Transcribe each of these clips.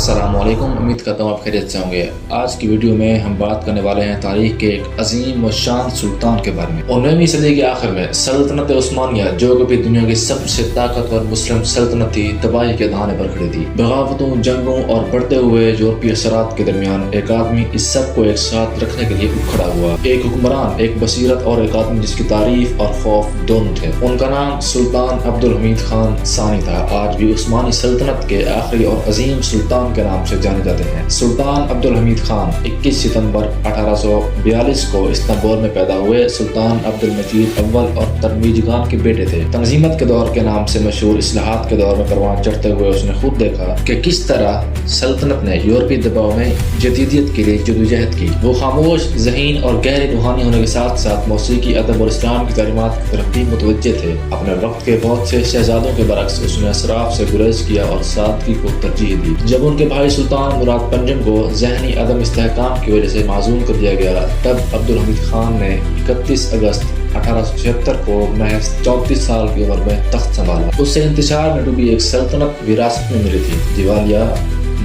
السلام علیکم، امید کرتا ہوں آپ خیریت سے ہوں گے۔ آج کی ویڈیو میں ہم بات کرنے والے ہیں تاریخ کے ایک عظیم و شان سلطان کے بارے میں۔ 19ویں صدی کے آخر میں سلطنت عثمانیہ، جو کبھی دنیا کی سب سے طاقتور مسلم سلطنت تھی، تباہی کے دہانے پر کھڑی تھی۔ بغاوتوں، جنگوں اور بڑھتے ہوئے یورپی اثرات کے درمیان ایک آدمی اس سب کو ایک ساتھ رکھنے کے لیے اٹھ کھڑا ہوا۔ ایک حکمران، ایک بصیرت اور ایک آدمی جس کی تعریف اور خوف دونوں تھے۔ ان کا نام سلطان عبدالحمید خان ثانی تھا۔ آج بھی عثمانی سلطنت کے آخری اور عظیم سلطان کے نام سے جانے جاتے ہیں۔ سلطان عبدالحمید خان 21 ستمبر 1842 کو استنبول میں پیدا ہوئے۔ سلطان عبدالمجید اول اور ترمیجگان کے بیٹے تھے۔ تنظیمت کے دور کے نام سے مشہور اصلاحات کے دور میں پروان چڑھتے ہوئے اس نے خود دیکھا کہ کس طرح سلطنت نے یورپی دباؤ میں جدیدیت کے لیے جدوجہد کی۔ وہ خاموش، ذہین اور گہرے روحانی ہونے کے ساتھ ساتھ موسیقی، ادب اور اسلام کی تعلیمات کی طرف بھی متوجہ تھے۔ اپنے وقت کے بہت سے شہزادوں کے برعکس اس نے اسراف سے گریز کیا اور سادگی کو ترجیح دی۔ جب ان کے بھائی سلطان مراد پنجم کو ذہنی عدم استحکام کی وجہ سے معزول کر دیا گیا، تب عبدالحمید خان نے 31 اگست 1876 کو محض 34 سال کی عمر میں تخت سنبھالا۔ اس سے انتشار میں ڈوبی ایک سلطنت وراثت میں ملی تھی۔ دیوالیہ،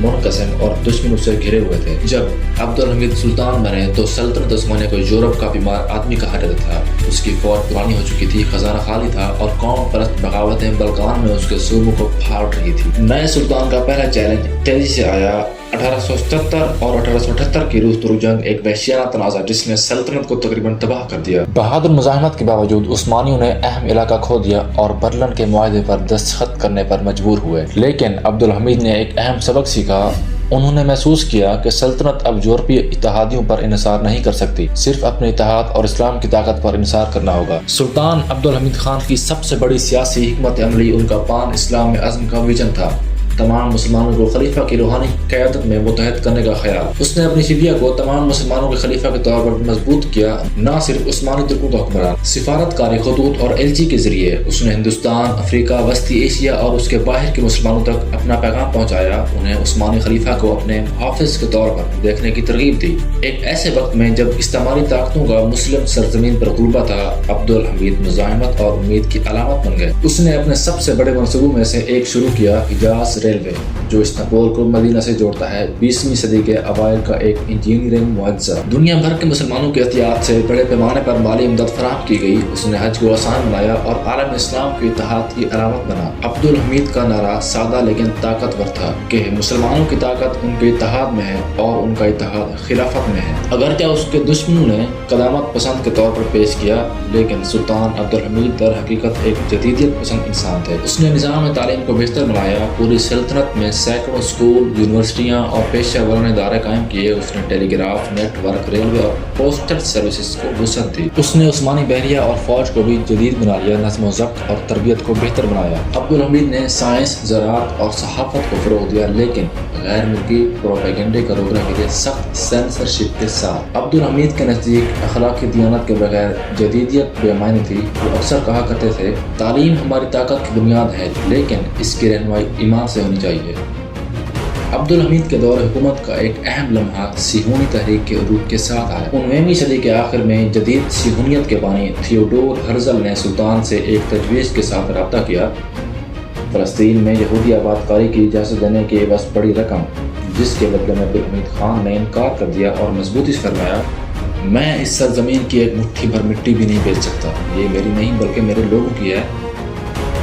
منقسم اور دشمن اس سے گھرے ہوئے تھے۔ جب عبدالحمید سلطان بنے تو سلطنت عثمانیہ کو یورپ کا بیمار آدمی کہا جاتا تھا۔ اس کی فوج پرانی ہو چکی تھی، خزانہ خالی تھا اور قوم پرست بغاوتیں بلقان میں اس کے صوبوں کو پھاڑ رہی تھی۔ نئے سلطان کا پہلا چیلنج تیزی سے آیا۔ 1877 اور 1878 کی روس ترک جنگ ایک وحشیانہ تنازع جس نے سلطنت کو تقریباً تباہ کر دیا۔ بہادر مزاحمت کے باوجود عثمانیوں نے اہم علاقہ کھو دیا اور برلن کے معاہدے پر دستخط کرنے پر مجبور ہوئے۔ لیکن عبدالحمید نے ایک اہم سبق سیکھا۔ انہوں نے محسوس کیا کہ سلطنت اب یورپی اتحادیوں پر انحصار نہیں کر سکتی، صرف اپنے اتحاد اور اسلام کی طاقت پر انحصار کرنا ہوگا۔ سلطان عبدالحمید خان کی سب سے بڑی سیاسی حکمت عملی ان کا پان اسلام میں عزم کا ویژن تھا۔ تمام مسلمانوں کو خلیفہ کی روحانی قیادت میں متحد کرنے کا خیال۔ اس نے اپنی شبیہ کو تمام مسلمانوں کے خلیفہ کے طور پر مضبوط کیا۔ نہ صرف عثمانی ترکوں کا حکمران، سفارتکاری خطوط اور ایلچی کے ذریعے اس نے ہندوستان، افریقہ، وسطی ایشیا اور اس کے باہر کے مسلمانوں تک اپنا پیغام پہنچایا۔ انہیں عثمانی خلیفہ کو اپنے محافظ کے طور پر دیکھنے کی ترغیب دی۔ ایک ایسے وقت میں جب استعماری طاقتوں کا مسلم سرزمین پر غلبہ تھا، عبدالحمید مزاحمت اور امید کی علامت بن گئے۔ اس نے اپنے سب سے بڑے منصوبوں میں سے ایک شروع کیا، حجاز ریلوے، جو استنبول کو مدینہ سے جوڑتا ہے۔ 20ویں صدی کے اوائل کا ایک انجینئرنگ معجزہ۔ دنیا بھر کے مسلمانوں کے احتیاط سے بڑے پیمانے پر مالی امداد فراہم کی گئی۔ اس نے حج کو آسان بنایا اور عالم اسلام کے اتحاد کی علامت بنا۔ عبدالحمید کا نعرہ سادہ لیکن طاقتور تھا کہ مسلمانوں کی طاقت ان کے اتحاد میں ہے اور ان کا اتحاد خلافت میں ہے۔ اگرچہ اس کے دشمنوں نے قدامت پسند کے طور پر پیش کیا، لیکن سلطان عبدالحمید در حقیقت ایک جدیدیت پسند انسان تھے۔ اس نے نظام تعلیم کو بہتر بنایا۔ پوری سلطنت میں سینکڑوں اسکول، یونیورسٹیاں اور پیشہ ورانہ ادارے قائم کیے۔ اس نے ٹیلی گراف نیٹ ورک، ریلوے اور پوسٹل سروسز کو وسعت دی۔ اس نے عثمانی بحریہ اور فوج کو بھی جدید بنا لیا، نظم و ضبط اور تربیت کو بہتر بنایا۔ عبدالحمید نے سائنس، زراعت اور صحافت کو فروغ دیا، لیکن غیر ملکی پروپیگنڈے کو روکنے کے لیے سخت سینسرشپ کے ساتھ۔ عبدالحمید کے نزدیک اخلاقی دیانت کے بغیر جدیدیت بے معنی تھی۔ وہ اکثر کہا کرتے تھے، تعلیم ہماری طاقت کی بنیاد ہے، لیکن اس کی رہنمائی ایمان سے ہونی چاہیے۔ عبدالحمید کے دور حکومت کا ایک اہم لمحہ صہیونی تحریک کے عروج کے ساتھ آیا۔ 19ویں صدی کے آخر میں جدید صہیونیت کے بانی تھیوڈور ہرزل نے سلطان سے ایک تجویز کے ساتھ رابطہ کیا، فلسطین میں یہودی آباد کاری کی اجازت دینے کی بس بڑی رقم، جس کے بدلے میں عبدالحمید خان نے انکار کر دیا اور مضبوطی سے فرمایا، میں اس سرزمین کی ایک مٹھی بھر مٹی بھی نہیں بیچ سکتا۔ یہ میری نہیں بلکہ میرے لوگوں کی ہے۔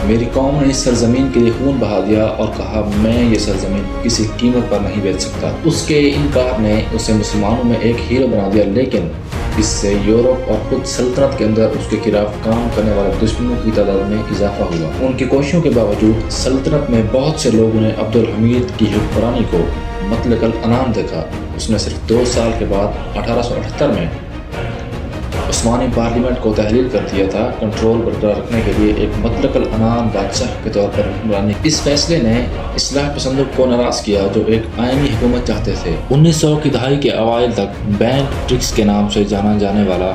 میری قوم نے اس سرزمین کے لیے خون بہا دیا اور کہا، میں یہ سرزمین کسی قیمت پر نہیں بیچ سکتا۔ اس کے انکار نے اسے مسلمانوں میں ایک ہیرو بنا دیا، لیکن اس سے یورپ اور خود سلطنت کے اندر اس کے خلاف کام کرنے والے دشمنوں کی تعداد میں اضافہ ہوا۔ ان کی کوششوں کے باوجود سلطنت میں بہت سے لوگوں نے عبدالحمید کی حکمرانی کو مطلق العنان دیکھا۔ اس نے صرف 2 سال کے بعد 1878 میں عثمانی پارلیمنٹ کو تحلیل کر دیا تھا، کنٹرول برقرار رکھنے کے لیے ایک مطلق العنان بادشاہ کے طور پر حکمرانی۔ اس فیصلے نے اصلاح پسندوں کو ناراض کیا جو ایک آئینی حکومت چاہتے تھے۔ 1900 کی دہائی کے اوائل تک بینک ٹرکس کے نام سے جانا جانے والا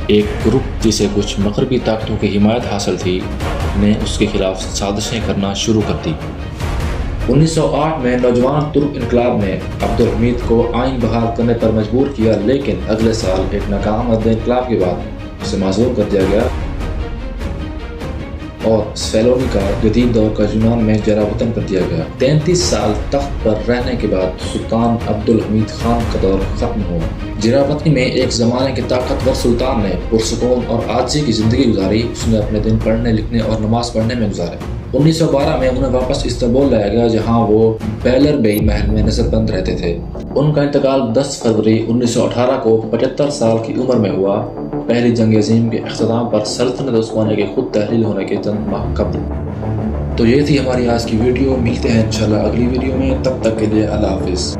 ایک گروپ جسے کچھ مغربی طاقتوں کی حمایت حاصل تھی، نے اس کے خلاف سازشیں کرنا شروع کر دی۔ 1908 میں نوجوان ترک انقلاب نے عبدالحمید کو آئین بحال کرنے پر مجبور کیا، لیکن اگلے سال ایک ناکام رد انقلاب کے بعد اسے معزول کر دیا گیا۔ اور سفیلونی کا جدید دور کا یونان میں جلا وطن کر دیا گیا۔ 33 سال تخت پر رہنے کے بعد سلطان عبدالحمید خان کا دور ختم ہوا۔ جلا وطنی میں ایک زمانے کے طاقتور سلطان نے پرسکون اور عاجزی کی زندگی گزاری۔ اس نے اپنے دن پڑھنے لکھنے اور نماز پڑھنے میں گزارے۔ 1912 میں انہیں واپس استنبول لایا گیا جہاں وہ بیلر بیگ محل میں نظر بند رہتے تھے۔ ان کا انتقال 10 فروری 1918 کو 75 سال کی عمر میں ہوا، پہلی جنگ عظیم کے اختتام پر سلطنت عثمانیہ کے خود تحلیل ہونے کے چند ماہ قبل۔ تو یہ تھی ہماری آج کی ویڈیو، ملتے ہیں انشاءاللہ اگلی ویڈیو میں، تب تک کے لیے اللہ حافظ۔